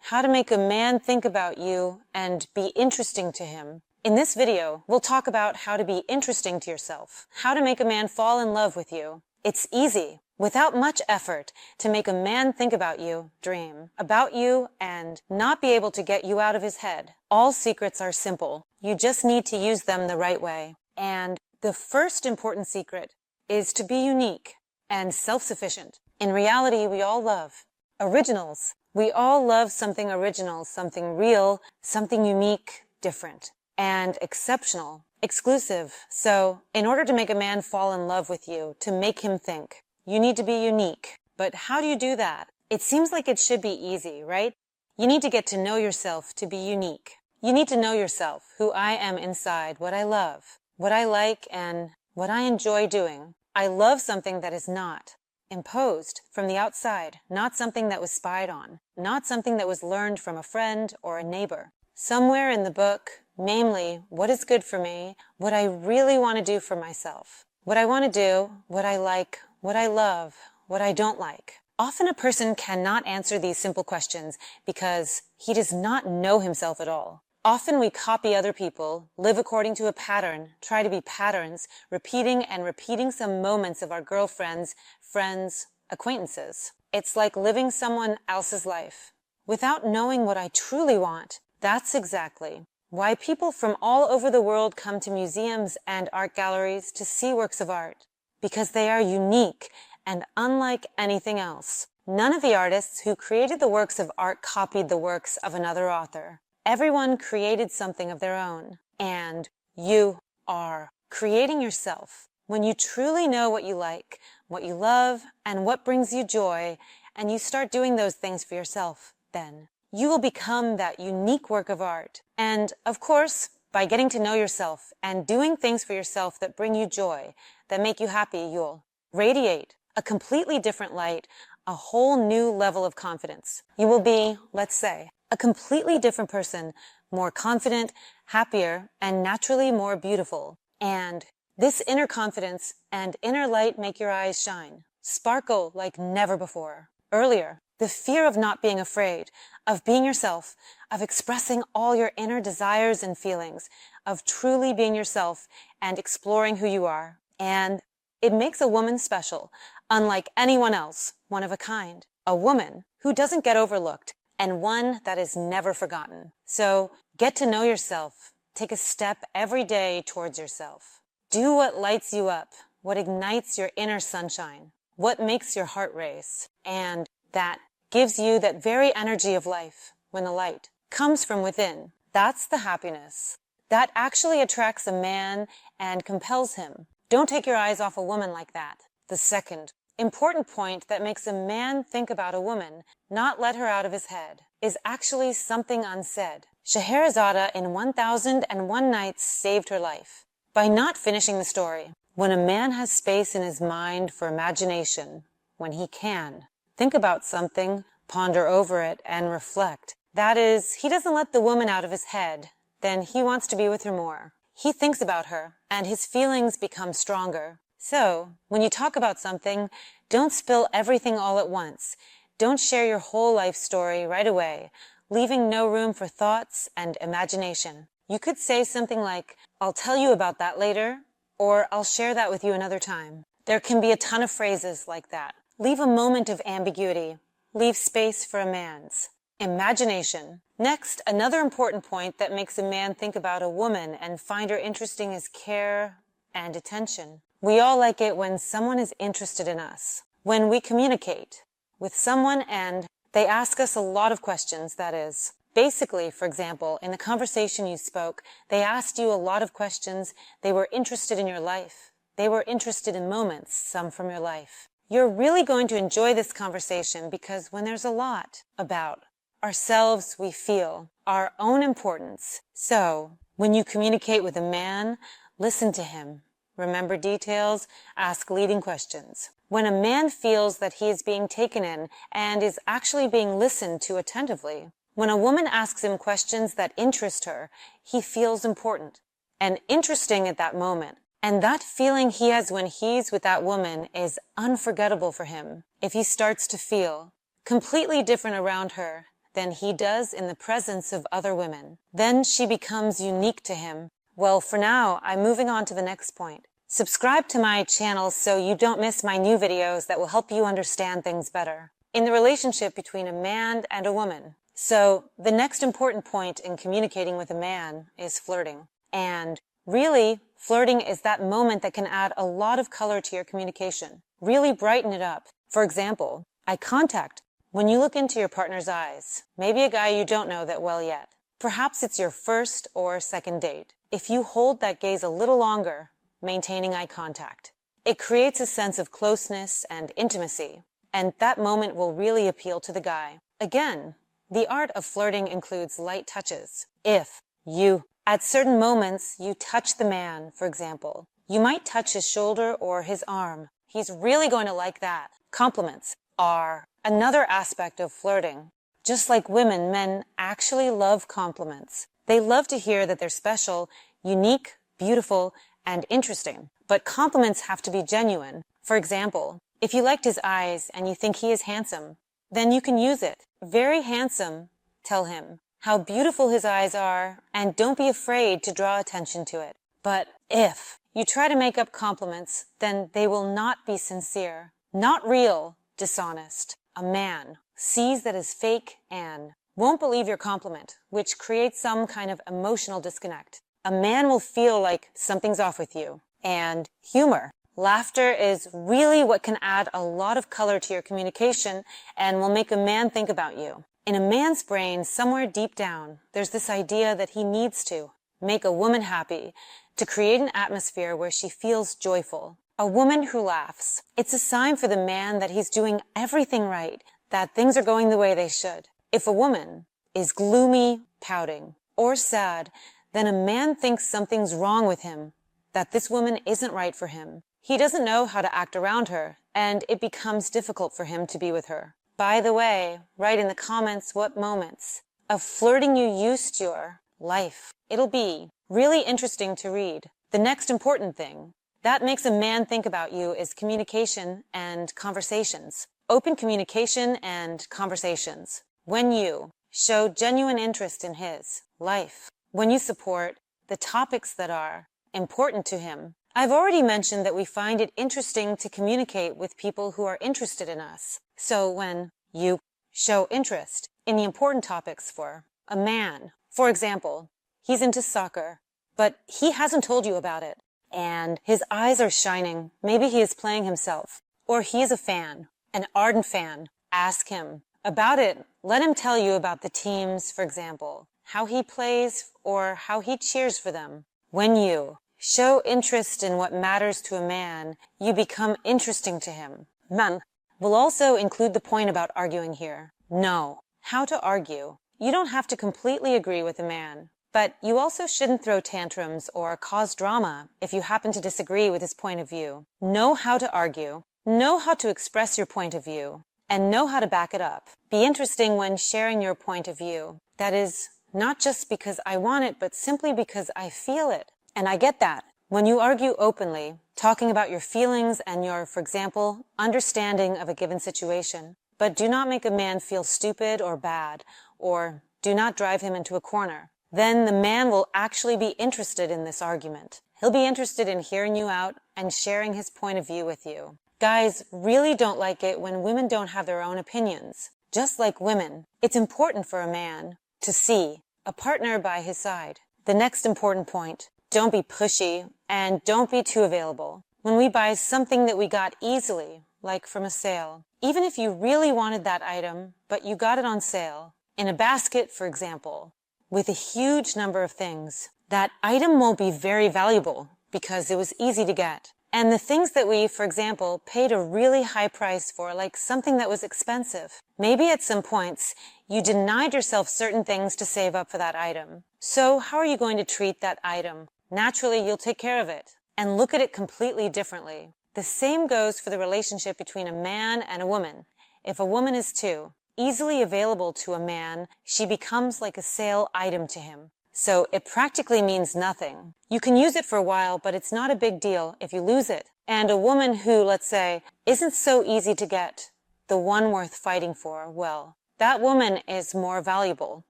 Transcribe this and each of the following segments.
how to make a man think about you and be interesting to him. In this video, we'll talk about how to be interesting to yourself, how to make a man fall in love with you. It's easy, without much effort, to make a man think about you, dream about you, and not be able to get you out of his head. All secrets are simple. You just need to use them the right way. And the first important secret is to be unique and self-sufficient. In reality, we all love originals. We all love something original, something real, something unique, different, and exceptional, exclusive. So, in order to make a man fall in love with you, to make him think, you need to be unique. But how do you do that? It seems like it should be easy, right? You need to get to know yourself to be unique. You need to know yourself, who I am inside, what I love, what I like, and what I enjoy doing. I love something that is not imposed from the outside, not something that was spied on, not something that was learned from a friend or a neighbor. Somewhere in the book, namely, what is good for me, what I really want to do for myself, what I want to do, what I like, what I love, what I don't like. Often a person cannot answer these simple questions because he does not know himself at all. Often we copy other people, live according to a pattern, try to be patterns, repeating and repeating some moments of our girlfriends, friends, acquaintances. It's like living someone else's life without knowing what I truly want. That's exactly why people from all over the world come to museums and art galleries to see works of art, because they are unique and unlike anything else. None of the artists who created the works of art copied the works of another author. Everyone created something of their own, and you are creating yourself. When you truly know what you like, what you love, and what brings you joy, and you start doing those things for yourself, then you will become that unique work of art. And, of course, by getting to know yourself and doing things for yourself that bring you joy, that make you happy, you'll radiate a completely different light, a whole new level of confidence. You will be, let's say, a completely different person, more confident, happier, and naturally more beautiful. And this inner confidence and inner light make your eyes shine, sparkle like never before. Earlier, the fear of not being afraid, of being yourself, of expressing all your inner desires and feelings, of truly being yourself and exploring who you are. And it makes a woman special, unlike anyone else, one of a kind. A woman who doesn't get overlooked, and one that is never forgotten. So get to know yourself. Take a step every day towards yourself. Do what lights you up, what ignites your inner sunshine, what makes your heart race, and that gives you that very energy of life when the light comes from within. That's the happiness. That actually attracts a man and compels him. Don't take your eyes off a woman like that. The second important point that makes a man think about a woman, not let her out of his head, is actually something unsaid. Scheherazade in 1001 Nights saved her life by not finishing the story. When a man has space in his mind for imagination, when he can think about something, ponder over it, and reflect, that is, he doesn't let the woman out of his head, then he wants to be with her more. He thinks about her, and his feelings become stronger. So, when you talk about something, don't spill everything all at once. Don't share your whole life story right away, leaving no room for thoughts and imagination. You could say something like, I'll tell you about that later, or I'll share that with you another time. There can be a ton of phrases like that. Leave a moment of ambiguity. Leave space for a man's imagination. Next, another important point that makes a man think about a woman and find her interesting is care and attention. We all like it when someone is interested in us. When we communicate with someone and they ask us a lot of questions, that is. Basically, for example, in the conversation you spoke, they asked you a lot of questions. They were interested in your life. They were interested in moments, some from your life. You're really going to enjoy this conversation because when there's a lot about ourselves, we feel our own importance. So, when you communicate with a man, listen to him. Remember details, ask leading questions. When a man feels that he is being taken in and is actually being listened to attentively, when a woman asks him questions that interest her, he feels important and interesting at that moment. And that feeling he has when he's with that woman is unforgettable for him. If he starts to feel completely different around her than he does in the presence of other women. Then she becomes unique to him. Well, for now, I'm moving on to the next point. Subscribe to my channel so you don't miss my new videos that will help you understand things better in the relationship between a man and a woman. So the next important point in communicating with a man is flirting. And really, flirting is that moment that can add a lot of color to your communication. Really brighten it up. For example, eye contact. When you look into your partner's eyes, maybe a guy you don't know that well yet. Perhaps it's your first or second date. If you hold that gaze a little longer, maintaining eye contact, it creates a sense of closeness and intimacy, and that moment will really appeal to the guy. Again, the art of flirting includes light touches. If you, at certain moments, you touch the man, for example, you might touch his shoulder or his arm. He's really going to like that. Compliments are another aspect of flirting. Just like women, men actually love compliments. They love to hear that they're special, unique, beautiful, and interesting. But compliments have to be genuine. For example, if you liked his eyes and you think he is handsome, then you can use it. Very handsome, tell him how beautiful his eyes are, and don't be afraid to draw attention to it. But if you try to make up compliments, then they will not be sincere, not real, dishonest. A man sees that as fake and won't believe your compliment, which creates some kind of emotional disconnect. A man will feel like something's off with you. And humor. Laughter is really what can add a lot of color to your communication and will make a man think about you. In a man's brain, somewhere deep down, there's this idea that he needs to make a woman happy, to create an atmosphere where she feels joyful. A woman who laughs, it's a sign for the man that he's doing everything right, that things are going the way they should. If a woman is gloomy, pouting, or sad, then a man thinks something's wrong with him, that this woman isn't right for him. He doesn't know how to act around her, and it becomes difficult for him to be with her. By the way, write in the comments what moments of flirting you used to your life. It'll be really interesting to read. The next important thing that makes a man think about you is communication and conversations. Open communication and conversations. When you show genuine interest in his life, when you support the topics that are important to him. I've already mentioned that we find it interesting to communicate with people who are interested in us. So when you show interest in the important topics for a man, for example, he's into soccer, but he hasn't told you about it, and his eyes are shining. Maybe he is playing himself, or he is a fan, an ardent fan. Ask him about it. Let him tell you about the teams, for example, how he plays or how he cheers for them. When you show interest in what matters to a man, you become interesting to him. Men will also include the point about arguing here. Know how to argue. You don't have to completely agree with a man, but you also shouldn't throw tantrums or cause drama if you happen to disagree with his point of view. Know how to argue. Know how to express your point of view, and know how to back it up. Be interesting when sharing your point of view. That is, not just because I want it, but simply because I feel it. And I get that. When you argue openly, talking about your feelings and your, for example, understanding of a given situation, but do not make a man feel stupid or bad, or do not drive him into a corner, then the man will actually be interested in this argument. He'll be interested in hearing you out and sharing his point of view with you. Guys really don't like it when women don't have their own opinions. Just like women, it's important for a man to see a partner by his side. The next important point, don't be pushy and don't be too available. When we buy something that we got easily, like from a sale, even if you really wanted that item, but you got it on sale, in a basket, for example, with a huge number of things, that item won't be very valuable because it was easy to get. And the things that we, for example, paid a really high price for, like something that was expensive, maybe at some points you denied yourself certain things to save up for that item. So how are you going to treat that item? Naturally, you'll take care of it and look at it completely differently. The same goes for the relationship between a man and a woman. If a woman is too easily available to a man, she becomes like a sale item to him. So it practically means nothing. You can use it for a while, but it's not a big deal if you lose it. And a woman who, let's say, isn't so easy to get, the one worth fighting for, well, That woman is more valuable.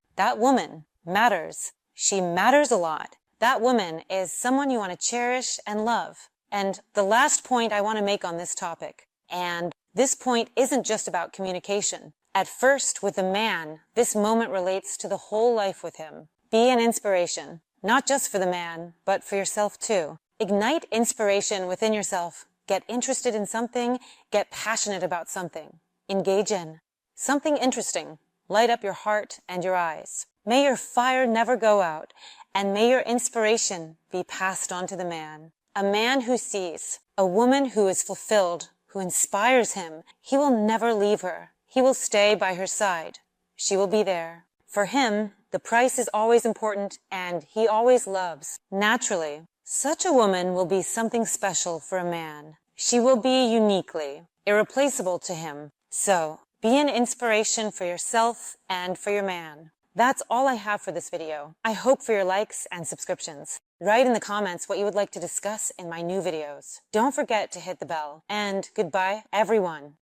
That woman matters. She matters a lot. That woman is someone you want to cherish and love. And the last point I want to make on this topic, and this point isn't just about communication. At first, with a man, this moment relates to the whole life with him. Be an inspiration, not just for the man, but for yourself too. Ignite inspiration within yourself. Get interested in something. Get passionate about something. Engage in something interesting. Light up your heart and your eyes. May your fire never go out, and may your inspiration be passed on to the man. A man who sees, a woman who is fulfilled, who inspires him. He will never leave her. He will stay by her side. She will be there. For him, the price is always important, and he always loves. Naturally, such a woman will be something special for a man. She will be uniquely irreplaceable to him. So, be an inspiration for yourself and for your man. That's all I have for this video. I hope for your likes and subscriptions. Write in the comments what you would like to discuss in my new videos. Don't forget to hit the bell. And goodbye, everyone.